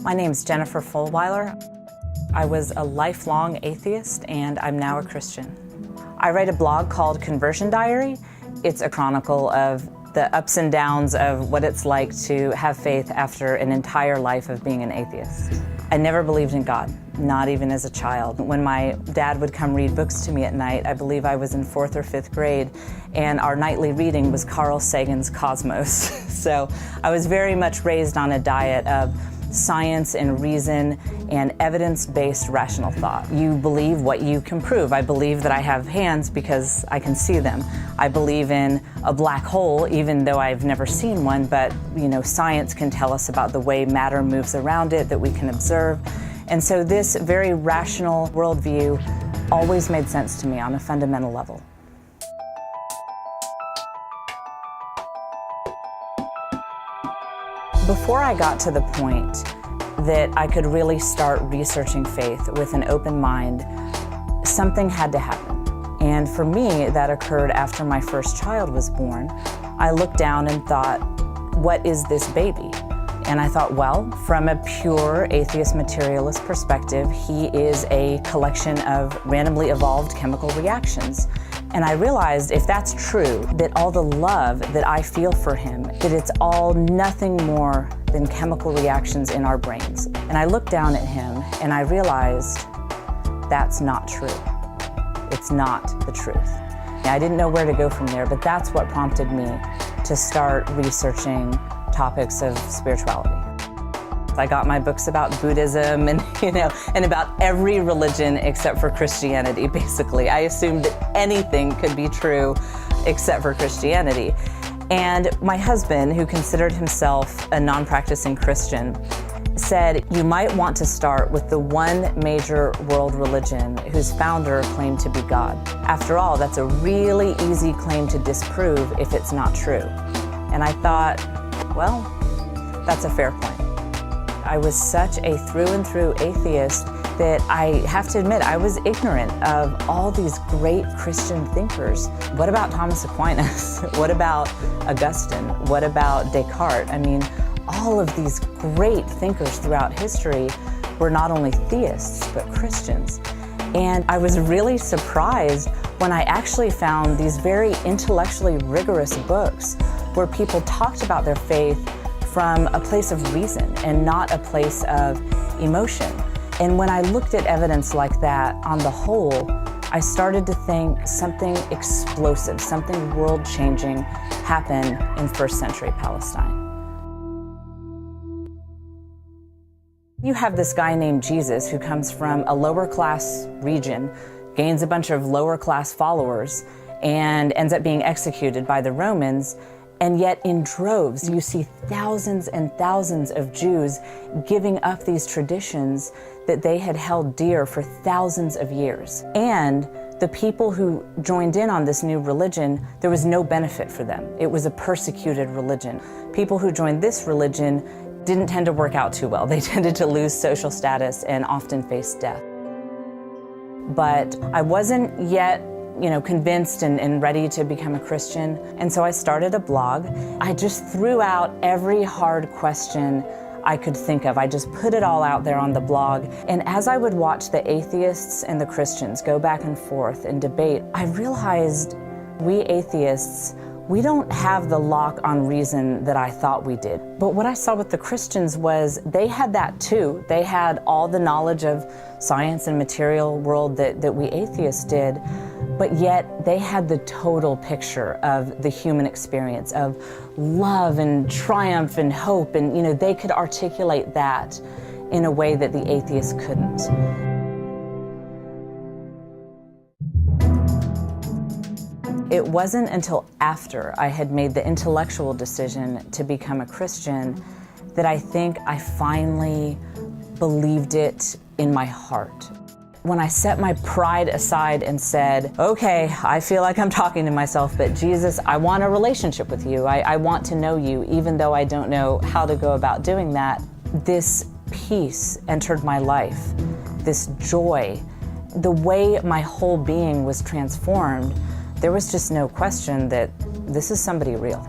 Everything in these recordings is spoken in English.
My name's Jennifer Fulwiler. I was a lifelong atheist, and I'm now a Christian. I write a blog called Conversion Diary. It's a chronicle of the ups and downs of what it's like to have faith after an entire life of being an atheist. I never believed in God, not even as a child. When my dad would come read books to me at night, I believe I was in 4th or 5th grade, and our nightly reading was Carl Sagan's Cosmos. So I was very much raised on a diet of science and reason and evidence-based rational thought. You believe what you can prove. I believe that I have hands because I can see them. I believe in a black hole, even though I've never seen one, but science can tell us about the way matter moves around it that we can observe. And so this very rational worldview always made sense to me on a fundamental level. Before I got to the point that I could really start researching faith with an open mind, something had to happen. And for me, that occurred after my first child was born. I looked down and thought, what is this baby? And I thought, well, from a pure atheist materialist perspective, he is a collection of randomly evolved chemical reactions. And I realized if that's true, that all the love that I feel for him, that it's all nothing more than chemical reactions in our brains. And I looked down at him and I realized that's not true. It's not the truth. I didn't know where to go from there, but that's what prompted me to start researching topics of spirituality. I got my books about Buddhism and about every religion except for Christianity, basically. I assumed that anything could be true except for Christianity. And my husband, who considered himself a non-practicing Christian, said, you might want to start with the one major world religion whose founder claimed to be God. After all, that's a really easy claim to disprove if it's not true. And I thought, well, that's a fair point. I was such a through and through atheist that I have to admit I was ignorant of all these great Christian thinkers. What about Thomas Aquinas? What about Augustine? What about Descartes? I mean, all of these great thinkers throughout history were not only theists, but Christians. And I was really surprised when I actually found these very intellectually rigorous books where people talked about their faith from a place of reason and not a place of emotion. And when I looked at evidence like that on the whole, I started to think something explosive, something world-changing happened in first century Palestine. You have this guy named Jesus who comes from a lower class region, gains a bunch of lower class followers, and ends up being executed by the Romans. And yet in droves, you see thousands and thousands of Jews giving up these traditions that they had held dear for thousands of years. And the people who joined in on this new religion, there was no benefit for them. It was a persecuted religion. People who joined this religion didn't tend to work out too well. They tended to lose social status and often face death. But I wasn't yet convinced and ready to become a Christian. And so I started a blog. I just threw out every hard question I could think of. I just put it all out there on the blog. And as I would watch the atheists and the Christians go back and forth and debate, I realized we atheists, we don't have the lock on reason that I thought we did. But what I saw with the Christians was they had that too. They had all the knowledge of science and material world that we atheists did, but yet they had the total picture of the human experience of love and triumph and hope, and they could articulate that in a way that the atheists couldn't. It wasn't until after I had made the intellectual decision to become a Christian that I think I finally believed it in my heart. When I set my pride aside and said, okay, I feel like I'm talking to myself, but Jesus, I want a relationship with you. I want to know you, even though I don't know how to go about doing that. This peace entered my life, this joy, the way my whole being was transformed. There was just no question that this is somebody real.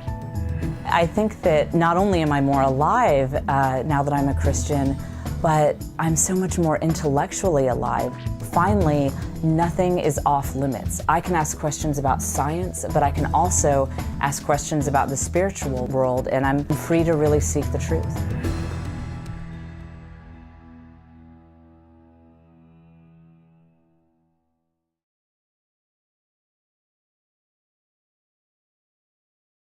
I think that not only am I more alive now that I'm a Christian, but I'm so much more intellectually alive. Finally, nothing is off limits. I can ask questions about science, but I can also ask questions about the spiritual world, and I'm free to really seek the truth.